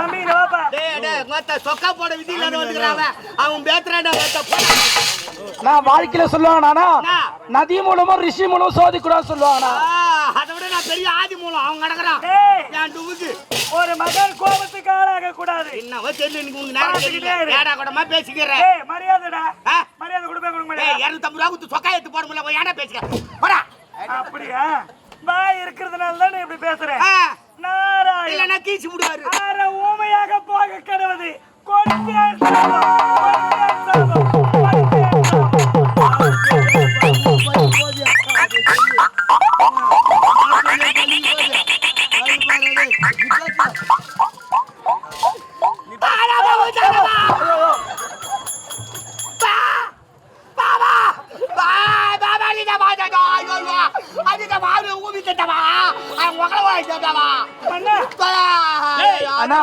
தம்பி இங்க வாப்பா. சொக்கா போட விதியில வந்துக்கிறாங்க. அவன் பேத்துறாடா நான் வாழ்க்கையில சொல்லுவாங்கண்ணா நதி மூலமும் ரிஷி மூலம் சோதி கூட சொல்லுவாங்கண்ணா. அதை விட நான் பெரிய ஆதி மூலம் அவன் கிடக்குறான். என் டுவுக்கு ஒரு மகன் கோபத்துக்கு ஆளாக கூடாது. என்னவோ தெரியல எனக்கு உங்க நேரம் தெரியல. ஏடா கூடமா பேசிக்கிறேன். மரியாதைடா. மரியாதை கொடுப்பே கொடுக்க மாட்டேன். 250 ரூபா கொடுத்து சொக்கா எடுத்து போட முடியல. ஏடா பேசிக்க போடா. அப்படியா? வாய் இருக்கிறதுனால தான் இப்படி பேசுறேன். நாராயண இல்லனா கீச்சு விடுவாரு. ஆற ஊமையாக போக கடவுது. கொடுத்தேன் சாபம். கொடுத்தேன் சாபம். கொடுத்தேன் சாபம். அண்ணா